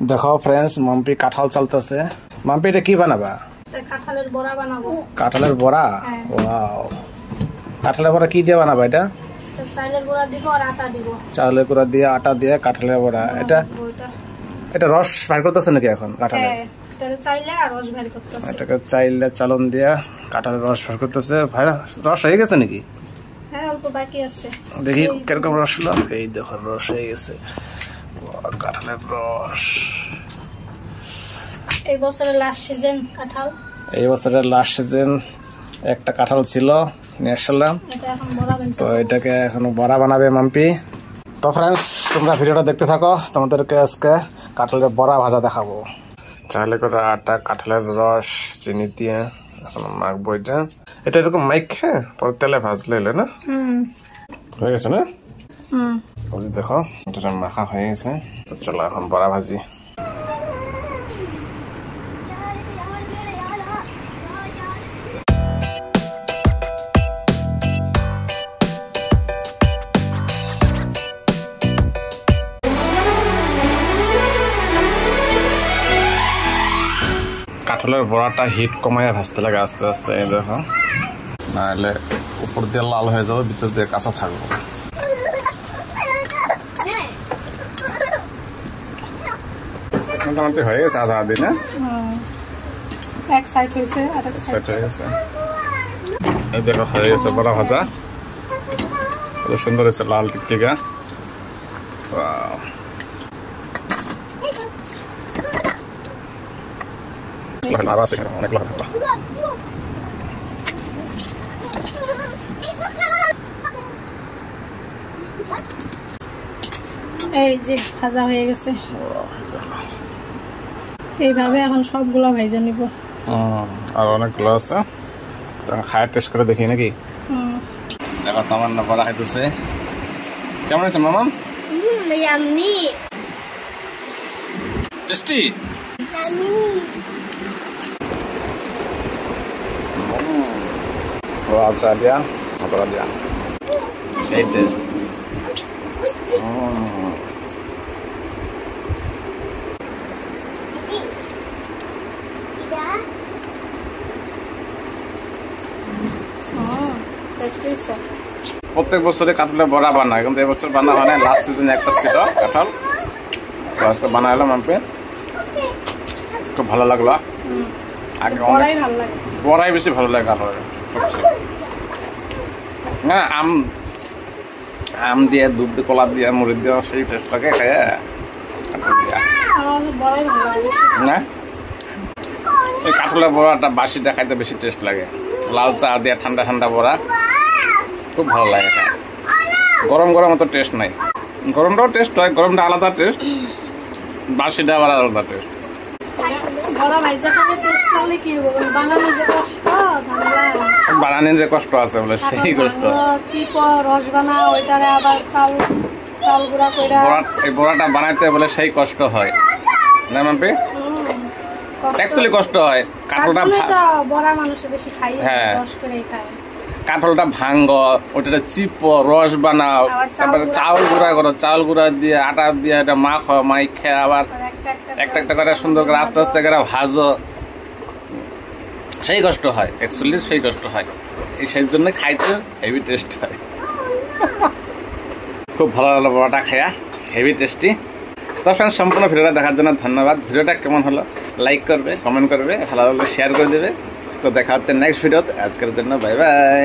দেখো ফ্রেন্ডস, মাম্পি কাঁঠাল চালতেছে। মাম্পি এটা কি বানাবা? কাঁঠালের বড়া বানাবো। কাঁঠালের বড়া? ওয়াও, কাঁঠালের বড়া কি দিয়ে বানাবা? এটা চালের গুঁড়া দিব আর আটা দিব। চালের গুঁড়া দিয়ে আটা দিয়ে কাঁঠালের বড়া। এটা রস বের করতেছে নাকি এখন কাঁঠালের? এটাকে চাইলে আর রস বের করতেছে। এটাকে চাইলে চালন দিয়ে কাঁঠালের রস বের করতেছে। ভাই রস হয়ে গেছে নাকি? হ্যাঁ, অল্প বাকি আছে। দেখি কিরকম রস হলো। এই দেখো রস হয়ে গেছে, কাঁঠালের রস। এই বছরের লাস্ট সিজন কাঁঠাল। এই বছরের লাস্ট সিজন একটা কাঁঠাল ছিল, নিয়ে আসলাম। তো এটাকে এখন বড়া বানাবে মাম্পি। তো ফ্রেন্ডস, তোমরা ভিডিওটা দেখতে থাকো, তোমাদেরকে আজকে কাঁঠালের বড়া ভাজা দেখাবো। চাইলে করে আটা, কাঁঠালের রস, চিনি দিয়ে এখন মাখবো। এটা এরকম মাইখে পরে তেলে ভাজলে এলে না হয়ে গেছে না? দেখো এটা মাখা হয়ে গেছে। চলো এখন বড়া ভাজি। কাঁঠালের বড়াটা হিট কমাইয়া ভাজতে লাগে আস্তে আস্তে। এই দেখো, নাহলে উপর দিয়ে লাল হয়ে যাবে, ভিতর দিয়ে কাঁচা থাকবো। মোটামুটি হয়ে গেছে আধা আধি না? এক সাইড হয়েছে আর এক সাইড হয়ে গেছে। এই দেখো হয়ে গেছে বড়া ভাজা, কত সুন্দর হয়েছে, লাল টিকটিকা। অনেক লাভ। এই যে ভাজা হয়ে গেছে। এইভাবে এখন সবগুলো ভেজে নিব। আর অনেকগুলো আছে, খায় টেস্ট করে দেখি নাকি। দেখো তামান্না বড়া খাইতেছে। কেমন আছে মামা? Yummy, tasty. আচ্ছা দিয়া বড়া দিয়া সেই টেস্ট। প্রত্যেক বছরে কাঁঠালের বড়া বানায়, কিন্তু এবছর বানা হয় না। লাস্ট সিজনে একটা ছিল কাঁঠাল, আজকে বানাইলাম আমি। খুব ভালো লাগলো। আগে বড়াই বেশি ভালো লাগে কাঁঠালের সবচেয়ে। হ্যাঁ, আম দিয়ে, দুধ দিয়ে, কলা দিয়ে, মুড়ি দিয়ে সেই টেস্ট লাগে খাইয়া। না, এই কাঁঠালের বড়াটা বাসিটা খাইতে বেশি টেস্ট লাগে। লাল চা দিয়ে ঠান্ডা ঠান্ডা বড়া খুব ভালো লাগে। গরম গরম অত টেস্ট নাই। গরমটাও টেস্ট হয়, গরমটা আলাদা টেস্ট, বাসিটা আবার আলাদা টেস্ট। বানানোর যে কষ্ট আছে বলে সেই কষ্ট। এই বড়াটা বানাইতে বলে সেই কষ্ট হয় না মাম্পি? অ্যাকচুয়ালি কষ্ট হয়। কাঁঠালটা হ্যাঁ, কাঁঠালটা ভাঙ্গ, ওটা চিপো, রস বানাও, তারপরে চাউল গুঁড়া করো, চাউল গুঁড়া দিয়ে আটা দিয়ে এটা মাখো, মাইখে আবার একটা একটা করে সুন্দর করে আস্তে আস্তে করে ভাজো। সেই কষ্ট হয়, অ্যাকচুয়ালি সেই কষ্ট হয়। সেই জন্য খাইতে হেভি টেস্ট হয়। খুব ভালো লাগলো বড়াটা খায়া, হেভি টেস্টি। তো ফ্রেন্ডস, সম্পূর্ণ ভিডিওটা দেখার জন্য ধন্যবাদ। ভিডিওটা কেমন হলো লাইক করবে, কমেন্ট করবে, ভালো লাগলে শেয়ার করে দেবে। তো দেখা হচ্ছে নেক্সট ভিডিওতে। আজকের জন্য বাই বাই।